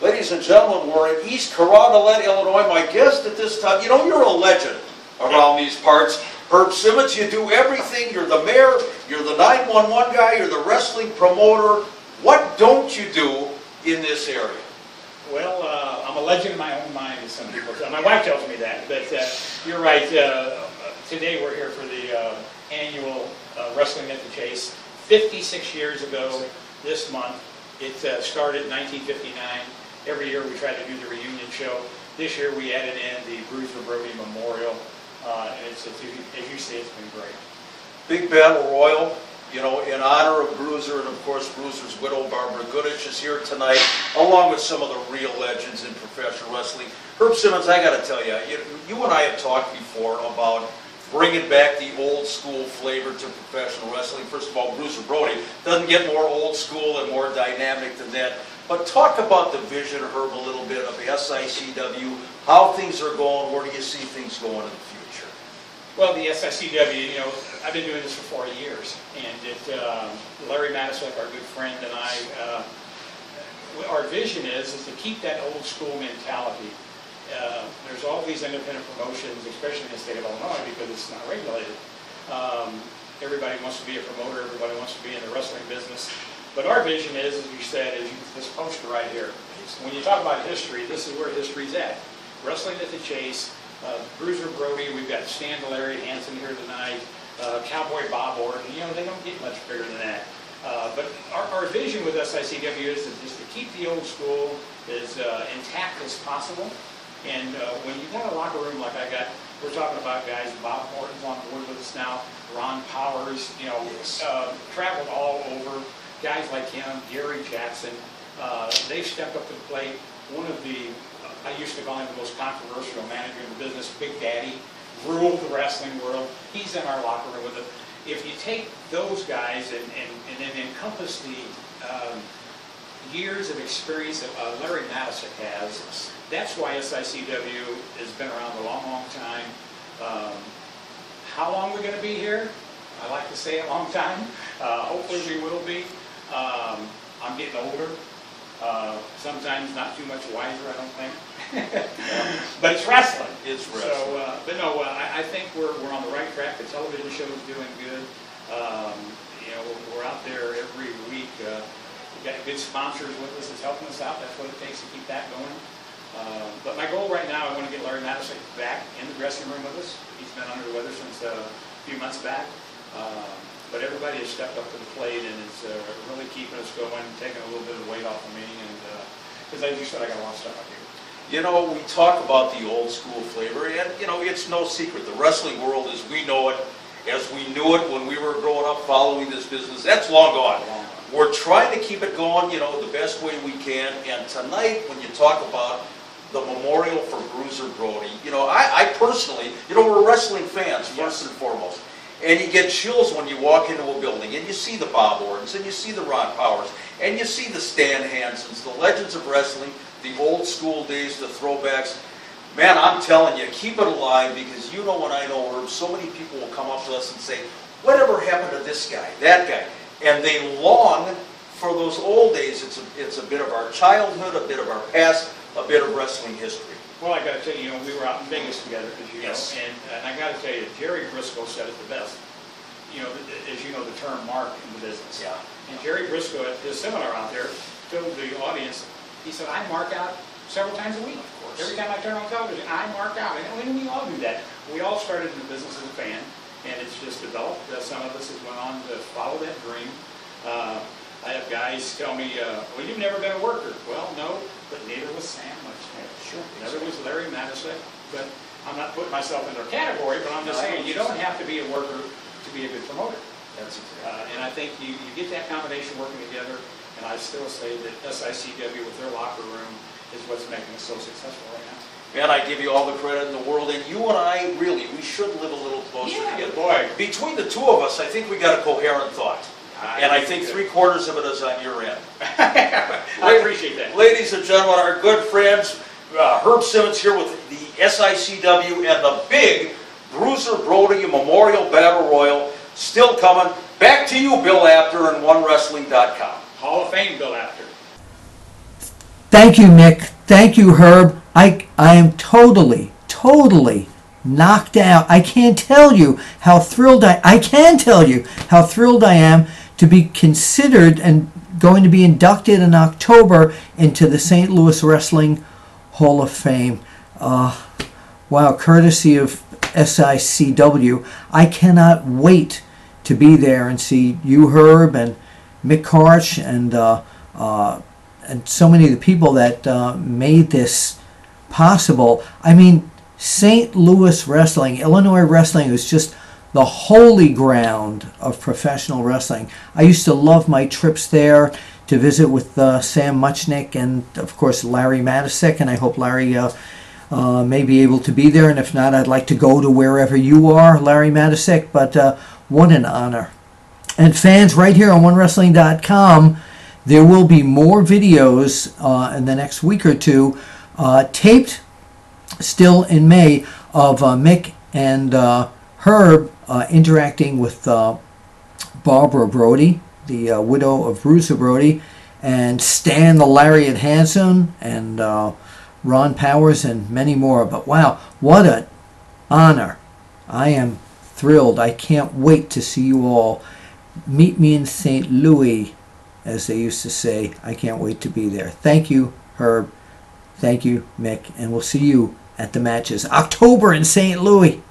Ladies and gentlemen, we're in East Carondelet, Illinois. My guest at this time, you know, you're a legend around these parts. Herb Simmons, you do everything. You're the mayor, you're the 911 guy, you're the wrestling promoter. What don't you do in this area? Well, I'm a legend in my own mind, as some people tell. My wife tells me that, but you're right. Today we're here for the annual Wrestling at the Chase. 56 years ago this month. It started in 1959. Every year we try to do the reunion show. This year we added in the Bruiser Brody Memorial, and as you say, it's been great. Big Battle Royal, you know, in honor of Bruiser, and of course Bruiser's widow, Barbara Goodich, is here tonight, along with some of the real legends in professional wrestling. Herb Simmons, I got to tell you, you and I have talked before about bringing back the old school flavor to professional wrestling. First of all, Bruiser Brody doesn't get more old school and more dynamic than that. But talk about the vision, Herb, a little bit of the SICW, how things are going, where do you see things going in the future? Well, the SICW, you know, I've been doing this for 40 years, and Larry Mattisek, our good friend, and I, our vision is to keep that old school mentality. There's all these independent promotions, especially in the state of Illinois, because it's not regulated. Everybody wants to be a promoter, everybody wants to be in the wrestling business. But our vision is, as you said, is this poster right here. When you talk about history, this is where history's at. Wrestling at the Chase, Bruiser Brody, we've got Stan Larry Hansen here tonight, Cowboy Bob Orton. You know, they don't get much bigger than that. But our vision with SICW is to keep the old school as intact as possible. And when you got a locker room like I got, we're talking about guys, Bob Orton's on board with us now, Ron Powers, you know, traveled all over. Guys like him, Gary Jackson, they've stepped up to the plate. One of the, I used to call him the most controversial manager in the business, Big Daddy, ruled the wrestling world. He's in our locker room with us. If you take those guys and then encompass the years of experience that Larry Mattisek has, that's why SICW has been around a long, long time. How long we're going to be here? I like to say a long time. Hopefully we will be. I'm getting older. Sometimes not too much wiser, I don't think. But it's wrestling. It's wrestling. So, but no, I think we're on the right track. The television show is doing good. You know, we're out there every week. We've got good sponsors with us that's helping us out. That's what it takes to keep that going. But my goal right now, I want to get Larry Mattisek back in the dressing room with us. He's been under the weather since a few months back. But everybody has stepped up to the plate, and it's really keeping us going, taking a little bit of weight off of me. And because as you said, I got a lot of stuff up here. You know, we talk about the old school flavor, and you know, it's no secret. The wrestling world as we know it, as we knew it when we were growing up following this business, that's long gone. We're trying to keep it going, you know, the best way we can. And tonight, when you talk about the memorial for Bruiser Brody, you know, I personally, you know, we're wrestling fans first and foremost. And you get chills when you walk into a building and you see the Bob Ortons and you see the Ron Powers and you see the Stan Hansens, the legends of wrestling, the old school days, the throwbacks. Man, I'm telling you, keep it alive, because you know and I know, Herb, so many people will come up to us and say, whatever happened to this guy, that guy? And they long for those old days. It's a bit of our childhood, a bit of our past, a bit of wrestling history. Well, I got to tell you, you know, we were out in Vegas together, as you know, and I got to tell you, Jerry Briscoe said it the best. You know, as you know, the term mark in the business. Yeah. And Jerry Briscoe at his seminar out there told the audience, he said, I mark out several times a week. Of course. Every time I turn on television, I mark out. And we all do that. We all started in the business as a fan, and it's just developed. Some of us have went on to follow that dream. I have guys tell me, well, you've never been a worker. Well, no, but neither was Sam Muchnick. Sure. Neither was Larry Mattisek. But I'm not putting myself in their category, but I'm just saying you don't have to be a worker to be a good promoter. That's exactly. And I think you get that combination working together, and I still say that SICW with their locker room is what's making us so successful right now. Man, I give you all the credit in the world, and you and I, really, we should live a little closer together. Boy. Between the two of us, I think we got a coherent thought. And I think 3/4 of it is on your end. I appreciate that. Ladies and gentlemen, our good friends, Herb Simmons here with the SICW and the big Bruiser Brody Memorial Battle Royal still coming. Back to you, Bill Apter, and OneWrestling.com. Hall of Fame, Bill Apter. Thank you, Mick. Thank you, Herb. I am totally knocked out. I can't tell you how thrilled I can tell you how thrilled I am to be considered and going to be inducted in October into the St. Louis Wrestling Hall of Fame. Wow, courtesy of SICW. I cannot wait to be there and see you, Herb, and Mick Karch, and so many of the people that made this possible. I mean, St. Louis wrestling, Illinois wrestling was just the holy ground of professional wrestling. I used to love my trips there to visit with Sam Muchnick and, of course, Larry Matisek, and I hope Larry may be able to be there, and if not, I'd like to go to wherever you are, Larry Matisek, but what an honor. And fans, right here on OneWrestling.com, there will be more videos in the next week or two, taped still in May, of Mick and Herb interacting with Barbara Brody, the widow of Bruiser Brody, and Stan the Lariat Hansen, and Ron Powers, and many more. But wow, what an honor. I am thrilled. I can't wait to see you all. Meet me in St. Louis, as they used to say. I can't wait to be there. Thank you, Herb. Thank you, Mick. And we'll see you at the matches. October in St. Louis.